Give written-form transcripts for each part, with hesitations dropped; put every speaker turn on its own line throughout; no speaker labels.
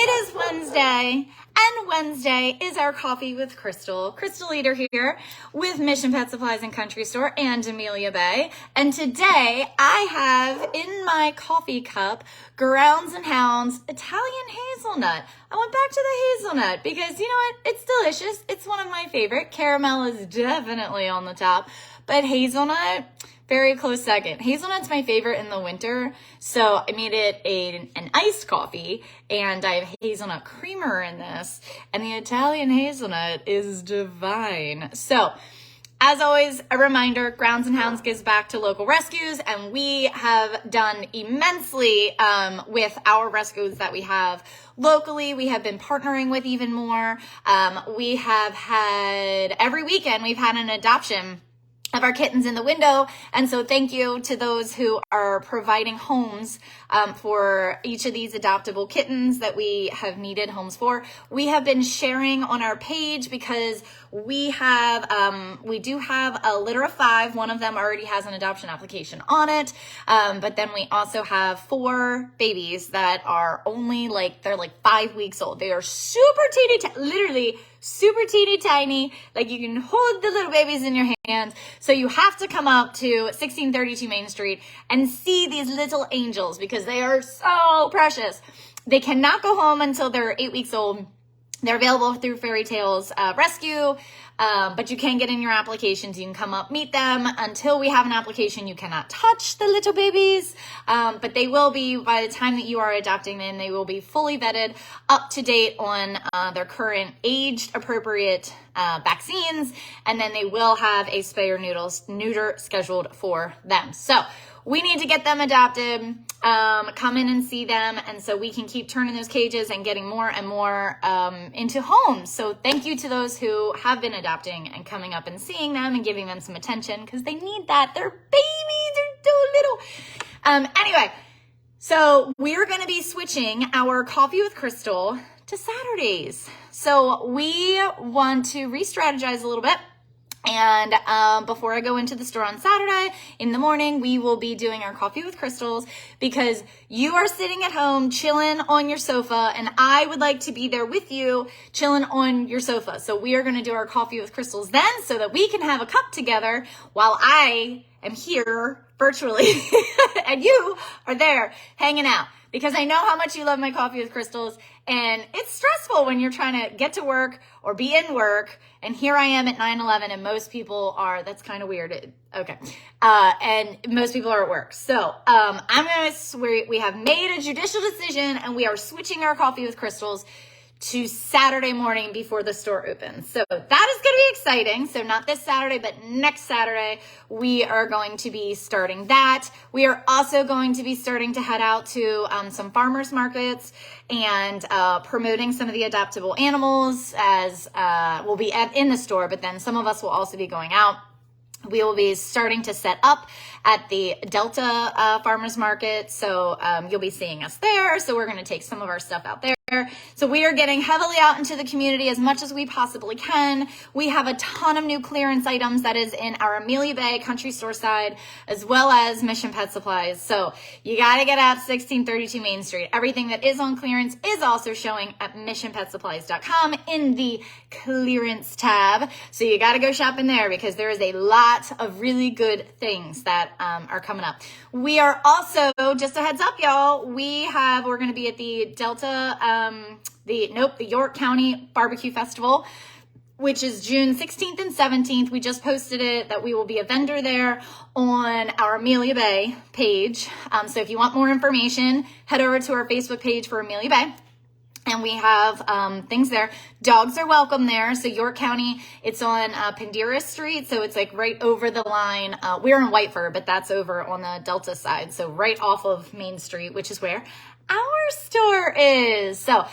It is Wednesday, and Wednesday is our Coffee with Krystle. Krystle Leader here with Mission Pet Supplies and Country Store and Amelia Bay. And today I have in my coffee cup Grounds and Hounds Italian hazelnut. I went back to the hazelnut because you know what? It's delicious. It's one of my favorite. Caramel is definitely on the top, but hazelnut, very close second. Hazelnut's my favorite in the winter, so I made it an iced coffee, and I have hazelnut creamer in this, and the Italian hazelnut is divine. So, as always, a reminder, Grounds and Hounds gives back to local rescues, and we have done immensely with our rescues that we have locally. We have been partnering with even more. We have had, every weekend, we've had an adoption of our kittens in the window. And so thank you to those who are providing homes for each of these adoptable kittens that we have needed homes for. We have been sharing on our page because we do have a litter of 5. One of them already has an adoption application on it. But then we also have 4 babies that are only they're 5 weeks old. They are super literally super teeny tiny. Like, you can hold the little babies in your hands. So you have to come up to 1632 Main Street and see these little angels because they are so precious. They cannot go home until they're 8 weeks old. They're available through Fairy Tales Rescue, but you can get in your applications. You can come up, meet them. Until we have an application, you cannot touch the little babies, but they will be, by the time that you are adopting them, they will be fully vetted, up to date on their current age-appropriate vaccines, and then they will have a spay or neuter scheduled for them. So we need to get them adopted, come in and see them, and so we can keep turning those cages and getting more and more into homes. So thank you to those who have been adopting and coming up and seeing them and giving them some attention because they need that. They're babies, they're so little. Anyway, so we're going to be switching our Coffee with Krystle to Saturdays. So we want to re-strategize a little bit. And before I go into the store on Saturday in the morning, we will be doing our Coffee with Krystles because you are sitting at home chilling on your sofa, and I would like to be there with you chilling on your sofa. So we are going to do our Coffee with Krystles then so that we can have a cup together while I am here virtually and you are there hanging out. Because I know how much you love my Coffee with Krystles, and it's stressful when you're trying to get to work or be in work, and here I am at 9/11, and most people are, that's kind of weird, okay, and most people are at work. So we have made a judicial decision, and we are switching our Coffee with Krystles to Saturday morning before the store opens. So that is going to be exciting. So not this Saturday, but next Saturday, we are going to be starting that. We are also going to be starting to head out to some farmers markets and promoting some of the adoptable animals as we'll be in the store, but then some of us will also be going out. We will be starting to set up at the Delta Farmers Market, so you'll be seeing us there. So we're going to take some of our stuff out there. So we are getting heavily out into the community as much as we possibly can. We have a ton of new clearance items that is in our Amelia Bay Country Store side, as well as Mission Pet Supplies. So you got to get out 1632 Main Street. Everything that is on clearance is also showing at missionpetsupplies.com in the clearance tab. So you got to go shop in there because there is a lot of really good things that are coming up. We are also, just a heads up, y'all, we're going to be at the Delta, the York County Barbecue Festival, which is June 16th and 17th. We just posted it that we will be a vendor there on our Amelia Bay page. So if you want more information, head over to our Facebook page for Amelia Bay. And we have things there. Dogs are welcome there. So York County, it's on Pandira Street. So it's like right over the line. We're in Whiteford, but that's over on the Delta side. So right off of Main Street, which is where our store is. So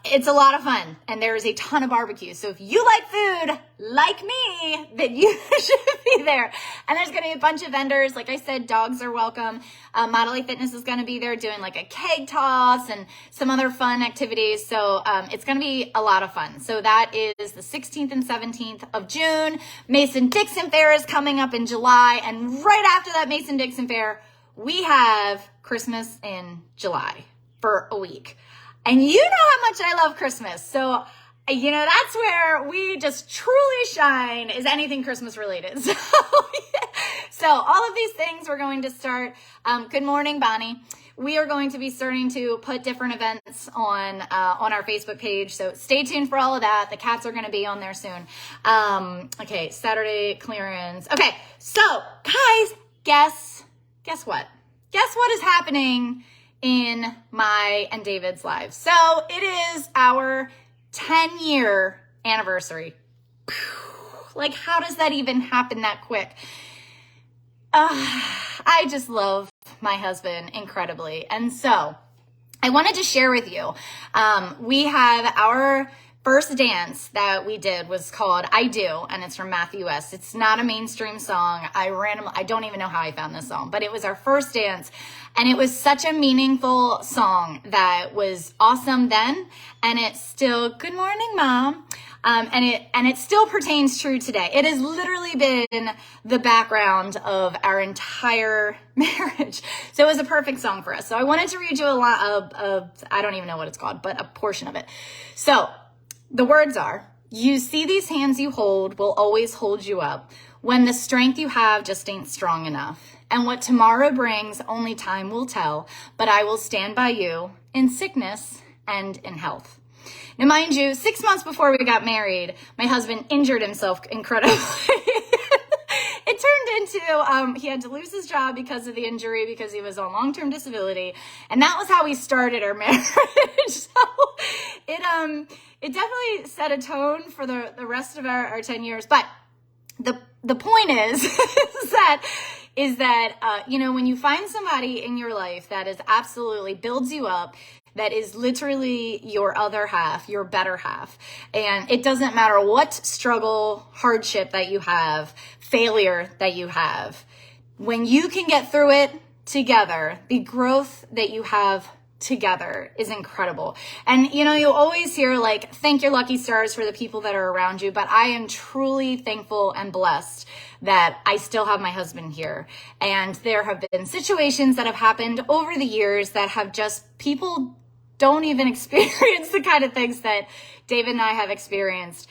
it's a lot of fun, and there is a ton of barbecue. So if you like food like me, then you should be there. And there's going to be a bunch of vendors. Like I said, dogs are welcome. Model A Fitness is going to be there doing like a keg toss and some other fun activities. So it's going to be a lot of fun. So that is the 16th and 17th of June. Mason-Dixon Fair is coming up in July. And right after that Mason-Dixon Fair, we have Christmas in July for a week. And you know how much I love Christmas. So, you know, that's where we just truly shine, is anything Christmas related. So, so all of these things we're going to start. Good morning, Bonnie. We are going to be starting to put different events on our Facebook page. So stay tuned for all of that. The cats are going to be on there soon. Okay, Saturday clearance. Okay, so guys, guess what? Guess what is happening in my and David's lives? So it is our 10-year anniversary. Like, how does that even happen that quick? I just love my husband incredibly. And so I wanted to share with you, we have our first dance that we did was called I Do, and it's from Matthew S. It's not a mainstream song. I don't even know how I found this song, but it was our first dance, and it was such a meaningful song that was awesome then, and it's still, good morning, Mom. And it still pertains true today. It has literally been the background of our entire marriage. So it was a perfect song for us. So I wanted to read you a lot of I don't even know what it's called, but a portion of it. So the words are, you see these hands you hold will always hold you up when the strength you have just ain't strong enough. And what tomorrow brings, only time will tell, but I will stand by you in sickness and in health. Now, mind you, 6 months before we got married, my husband injured himself incredibly. It turned into, he had to lose his job because of the injury, because he was on long-term disability. And that was how we started our marriage. So it definitely set a tone for the rest of our 10 years. But the point is, is that, you know, when you find somebody in your life that is absolutely builds you up, that is literally your other half, your better half. And it doesn't matter what struggle, hardship that you have, failure that you have. When you can get through it together, the growth that you have together is incredible. And, you know, you'll always hear like, thank your lucky stars for the people that are around you. But I am truly thankful and blessed that I still have my husband here. And there have been situations that have happened over the years that have just, people don't even experience the kind of things that David and I have experienced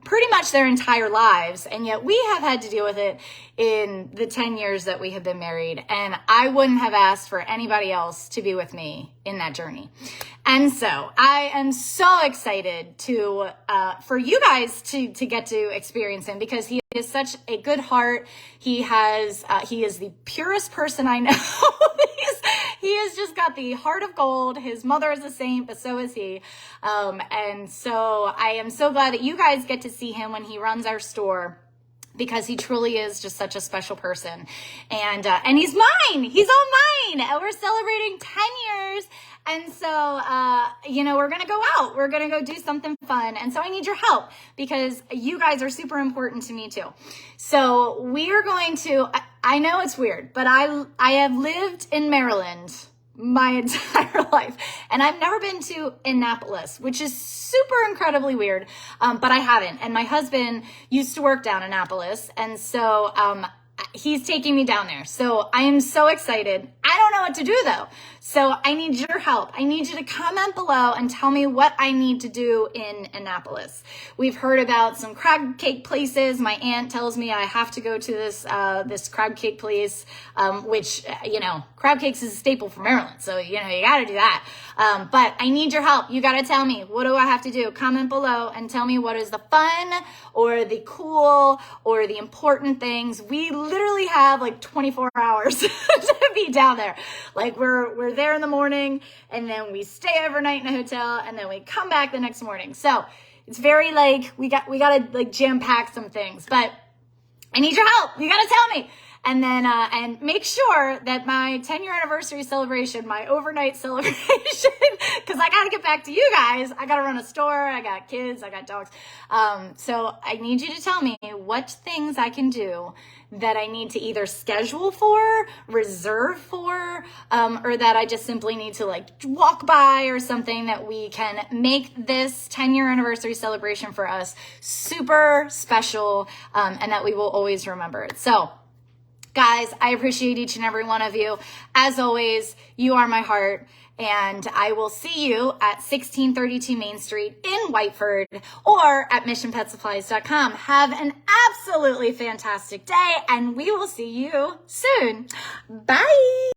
pretty much their entire lives. And yet we have had to deal with it in the 10 years that we have been married. And I wouldn't have asked for anybody else to be with me in that journey. And so I am so excited to for you guys to get to experience him, because he is such a good heart. He is the purest person I know. He has just got the heart of gold. His mother is a saint, but so is he. And so I am so glad that you guys get to see him when he runs our store, because he truly is just such a special person. And he's mine. He's all mine. We're celebrating 10 years. And so, you know, we're going to go out. We're going to go do something fun. And so I need your help, because you guys are super important to me too. So we are going to, I know it's weird, but I have lived in Maryland my entire life, and I've never been to Annapolis, which is super incredibly weird. But I haven't. And my husband used to work down in Annapolis. And so, he's taking me down there. So I am so excited. I don't know what to do though. So I need your help. I need you to comment below and tell me what I need to do in Annapolis. We've heard about some crab cake places. My aunt tells me I have to go to this crab cake place, which, you know, crab cakes is a staple for Maryland. So, you know, you got to do that. But I need your help. You got to tell me, what do I have to do? Comment below and tell me what is the fun or the cool or the important things. We literally have like 24 hours to be down there. Like we're there in the morning, and then we stay overnight in a hotel, and then we come back the next morning. So it's very like, we got to like jam pack some things, but I need your help. You got to tell me. And then, and make sure that my 10-year anniversary celebration, my overnight celebration, because I got to get back to you guys. I got to run a store. I got kids. I got dogs. So I need you to tell me what things I can do that I need to either schedule for, reserve for, or that I just simply need to like walk by or something, that we can make this 10-year anniversary celebration for us super special, and that we will always remember it. So Guys, I appreciate each and every one of you. As always, you are my heart. And I will see you at 1632 Main Street in Whiteford or at missionpetsupplies.com. Have an absolutely fantastic day, and we will see you soon. Bye.